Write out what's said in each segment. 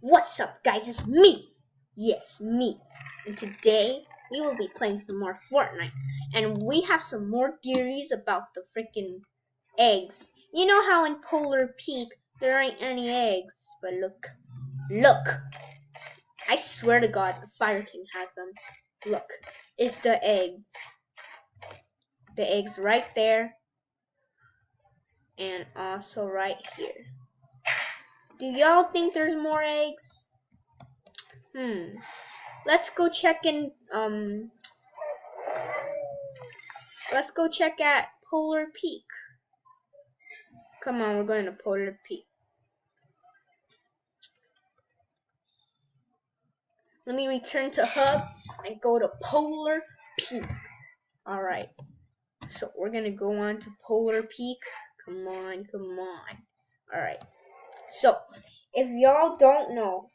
What's up, guys? It's me. Yes, me. And today we will be playing some more Fortnite. And we have some more theories about the freaking eggs. You know how in Polar Peak there ain't any eggs, but look. I swear to God, the Fire King has them. Look, it's the eggs. The eggs right there, and also right here. Do y'all think there's more eggs? Let's go check in, let's go check at Polar Peak. Come on, we're going to Polar Peak. Let me return to Hub and go to Polar Peak. Alright, so we're gonna go on to Polar Peak. Come on. Alright, so if y'all don't know,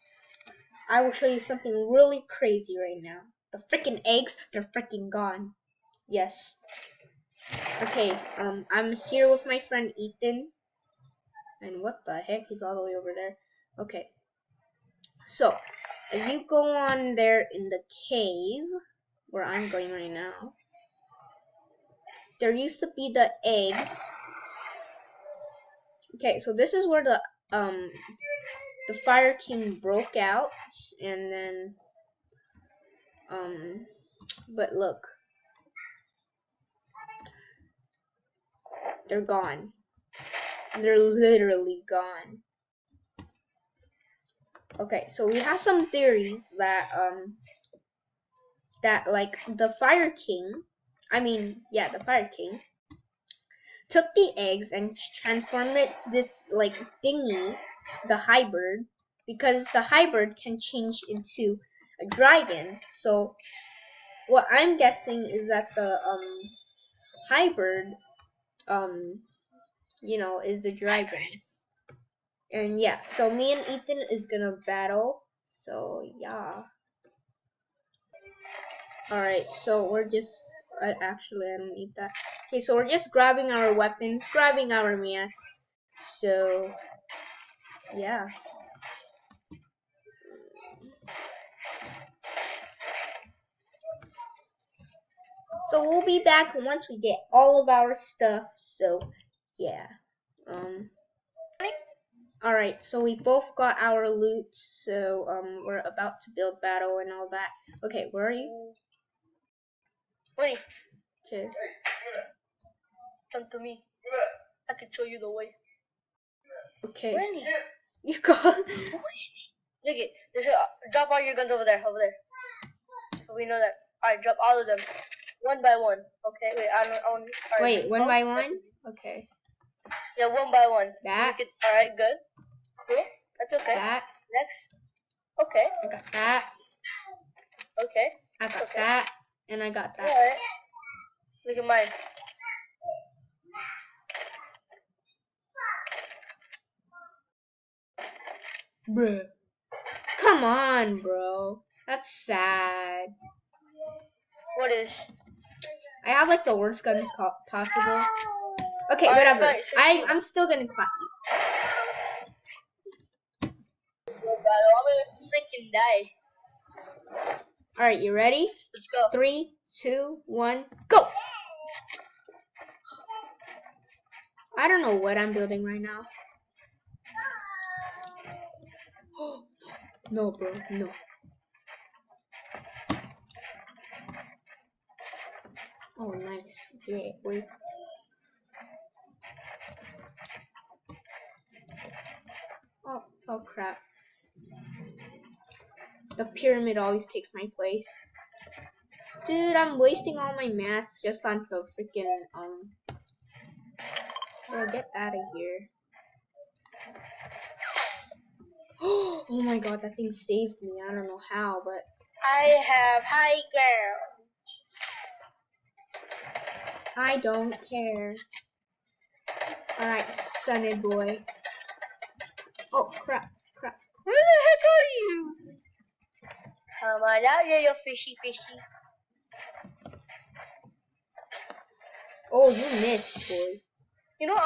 I will show you something really crazy right now. The freaking eggs, they're freaking gone. Yes. Okay, I'm here with my friend Ethan. And what the heck? He's all the way over there. Okay. So, if you go on there in the cave, where I'm going right now, there used to be the eggs. Okay, so this is where the Fire King broke out, and then, but look. They're gone. They're literally gone. Okay, so we have some theories that like the Fire King, the Fire King took the eggs and transformed it to this like thingy, the hybrid, because the hybrid can change into a dragon. So what I'm guessing is that the hybrid is the dragons. And yeah, so me and Ethan is gonna battle. So yeah. Alright, so we're just actually I don't need that. Okay, so we're just grabbing our weapons, grabbing our mats. So yeah. So we'll be back once we get all of our stuff. So yeah. Alright, so we both got our loot, so we're about to build battle and all that. Okay, where are you? Winnie, Okay. come to me. I can show you the way. Okay. Winnie, You got look it. There's drop all your guns over there. So we know that. Alright, drop all of them. One by one. Okay, wait, I don't Wait, one by one? Okay. Yeah, one by one. That. Alright, good. Cool. That's okay. That. Next. Okay. I got that. Okay. I got that. And I got that. Alright. Look at mine. Bruh. Come on, bro. That's sad. What is? I have like the worst guns possible. Okay, Alright, whatever. fine, I'm still gonna clap you. I'm gonna freaking die. Alright, you ready? Let's go. 3, 2, 1, go! I don't know what I'm building right now. No, bro, no. Oh, nice. Yeah, boy. Oh crap. The pyramid always takes my place. Dude, I'm wasting all my mats just on the freaking, Bro, get out of here. Oh my god, that thing saved me. I don't know how, but... I have high ground. I don't care. Alright, sonny boy. Oh, crap. Where the heck are you? Come on out here, you fishy. Oh, you missed, boy. You know what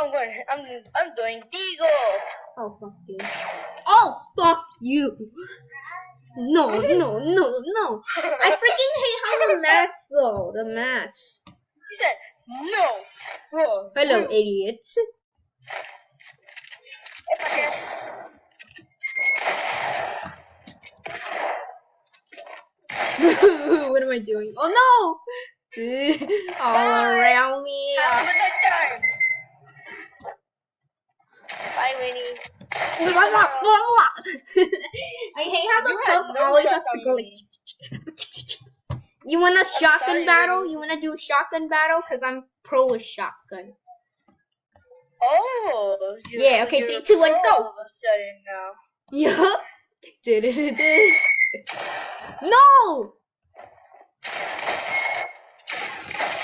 I'm doing Deagle. Oh, fuck you. Oh, fuck you. No. I freaking hate how the mats though. The mats. He said no. Bro. Hello, idiots. If I can. What am I doing? Oh no! All around me. Have a good time. Bye, Winnie. I hate how the You had pump no always shot has to on go me. like. You want a shotgun sorry, battle? Winnie. You want to do a shotgun battle? Cause I'm pro with shotgun. Oh. Yeah, okay, you're 3, 2, 1, pro go. all of a sudden now. Yup. No!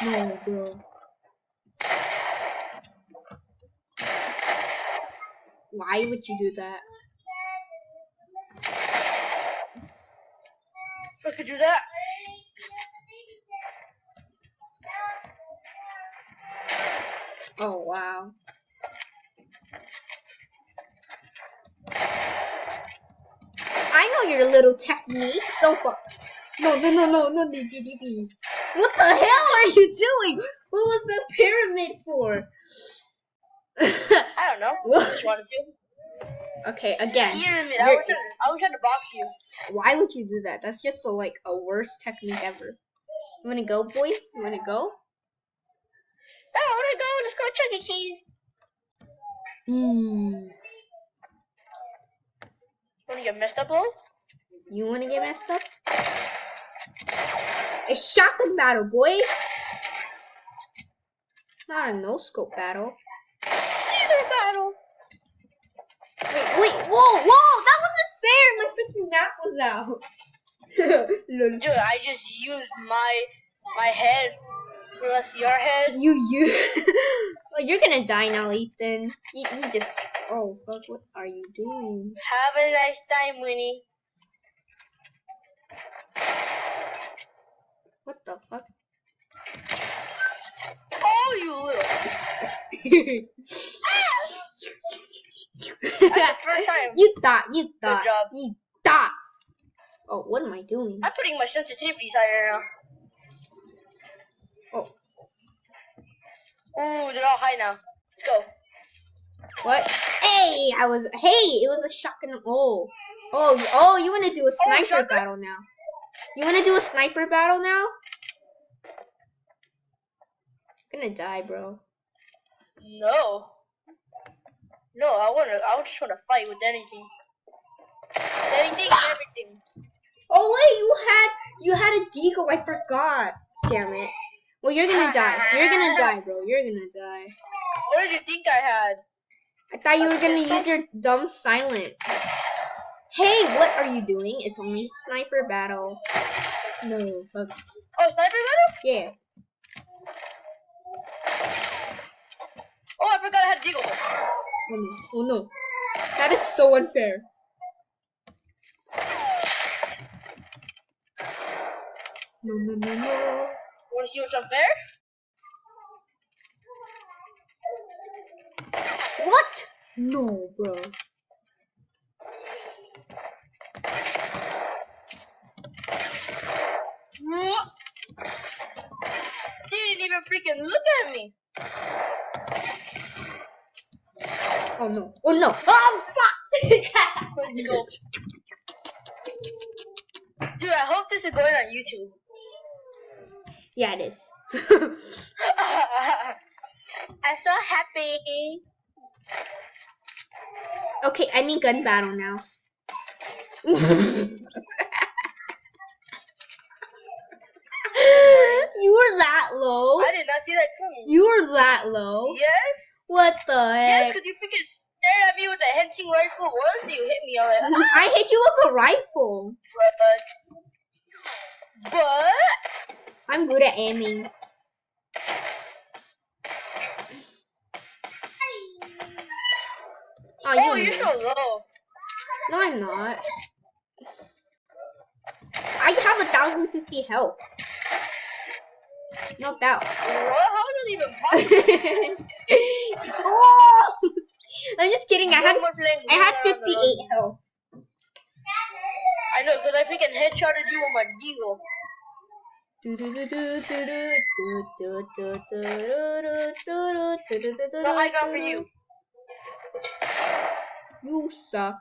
No, bro. Why would you do that? I could do that. Oh, wow. I know your little technique so far. No, DP. What the hell are you doing? What was the pyramid for? I don't know. I just wanted to. Okay, again. Pyramid. I was trying to box you. Why would you do that? That's just a worst technique ever. You wanna go, boy? You wanna go? I wanna go. Let's go Chuck E. Cheese. Wanna get messed up, Lord? You wanna get messed up? A shotgun battle, boy. Not a no scope battle. Neither battle. Wait, whoa! That wasn't fair. My freaking map was out. Lol. Dude, I just used my head plus your head. You. Oh, you're gonna die now, Ethan. You just. Oh, fuck! What are you doing? Have a nice time, Winnie. What the fuck? Oh, you little. That's the first time. You thought. job. You thought. Oh, what am I doing? I'm putting my sensitivities higher now. Oh. Ooh, they're all high now. Let's go. What? Hey, it was a shotgun. Oh, you want to do a sniper shotgun? battle now? You want to do a sniper battle now? I'm gonna die, bro. No. No, I just wanna fight with anything. Anything and everything. Oh wait, you had a deagle. I forgot. Damn it. Well, you're gonna die. You're gonna die, bro. You're gonna die. What did you think I had? I thought you were gonna use your dumb silent. Hey, what are you doing? It's only sniper battle. No, fuck. Oh, sniper battle? Yeah. Oh, I forgot I had deagle. Oh no. That is so unfair. No. Wanna see what's unfair? What? No, bro. Didn't even freaking look at me. Oh no. Oh fuck. Let's go. Dude, I hope this is going on YouTube. Yeah, it is. I'm so happy. Okay, I need gun battle now. You were that low. I did not see that coming. You were that low. Yes? What the Yes, heck? because you freaking stared at me with a hunting rifle once, you hit me. I was like, I hit you with a rifle. But I'm good at aiming. oh, you're so low. No, I'm not. I have 1,050 health. No doubt. What? How is it even possible? Oh! I'm just kidding. I had No more playing 58 health. know, because I freaking headshotted you with my deagle. So I got for you. You suck.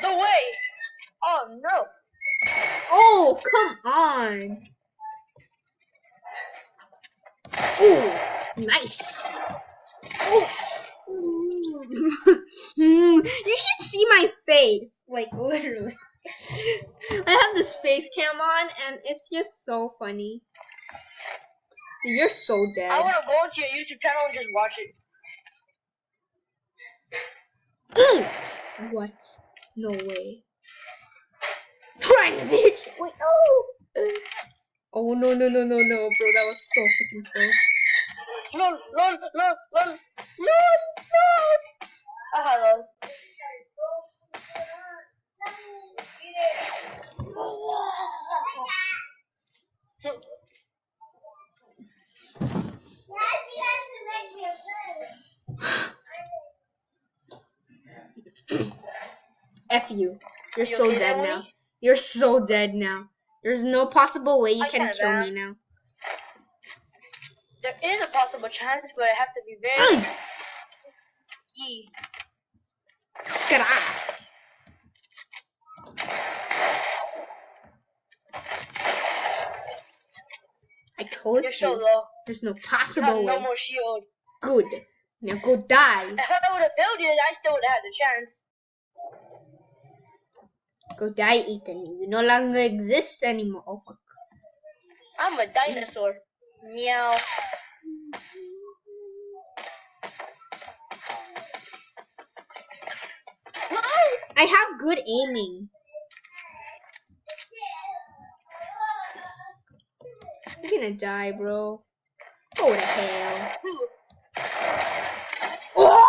The way. Oh no. Oh, come on. Oh, nice. Oh. You can see my face, like literally. I have this face cam on, and it's just so funny. Dude, you're so dead. I want to go into your YouTube channel and just watch it. What? No way. Try it, bitch. Wait, oh. Oh no, bro, that was so freaking close. Lol. Aha, lol. F you. You're You so okay dead there, now. Winnie? You're so dead now. There's no possible way you I can can't kill back. me now. There is a possible chance, but I have to be very risky. Skra. I told You're so you. low. There's no You have possible no way. more shield. Good. Now go die. If I would have killed you, I still would have had the chance. Go die, Ethan. You no longer exist anymore. Oh fuck. I'm a dinosaur. Meow. I have good aiming. You're gonna die, bro. Go to hell. Oh!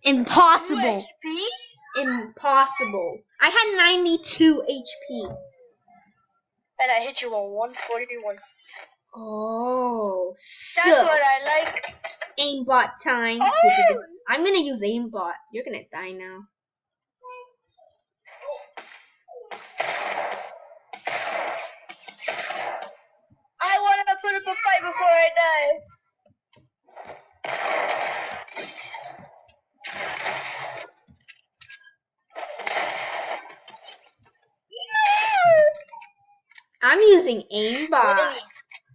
Impossible. HP? Impossible. I had 92 HP. And I hit you on 141. Oh, That's so what I like. aimbot time. Oh! I'm gonna use aimbot. You're gonna die now. I want to put up a fight before I die. I'm using aimbot. Winnie.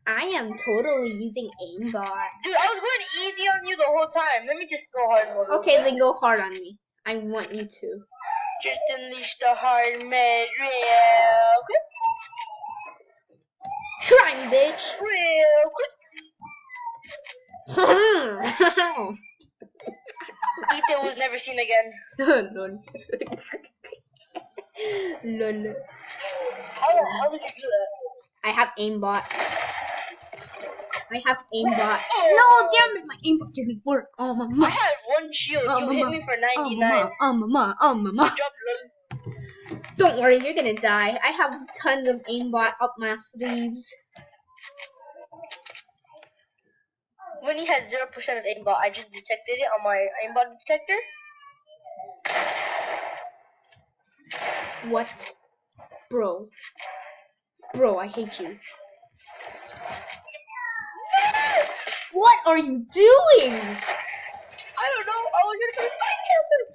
I am totally using aimbot. Dude, I was going easy on you the whole time. Let me just go hard mode. Okay, then go hard on me. I want you to. Just unleash the hard mode real quick. Try me, bitch. Real quick. Ethan was never seen again. Lol. Lol. How did you do that? I have aimbot. I have aimbot. No, damn it, my aimbot didn't work. Oh, I mama. had one shield. Oh, You mama. hit me for 99. Mama. Jump, Don't worry, you're gonna die. I have tons of aimbot up my sleeves. When he had 0% of aimbot, I just detected it on my aimbot detector. What? Bro, I hate you. What are you doing? I don't know. I was gonna put a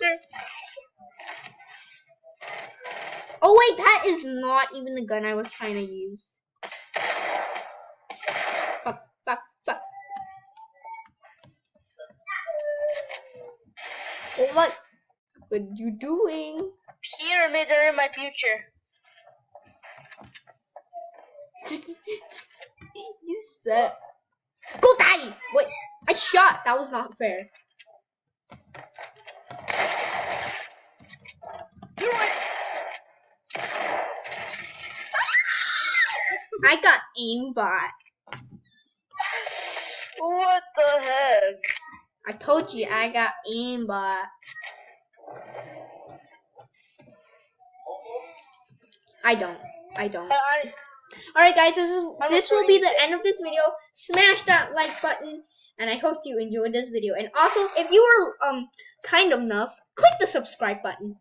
there. Oh wait, that is not even the gun I was trying to use. Fuck. Oh, what are you doing? Pyramids are in my future. You said. Go die! Wait, I shot. That was not fair. Do it. I got aimbot. What the heck? I told you I got aimbot. I don't. Alright guys, this will be the end of this video. Smash that like button, and I hope you enjoyed this video. And also, if you were kind enough, click the subscribe button.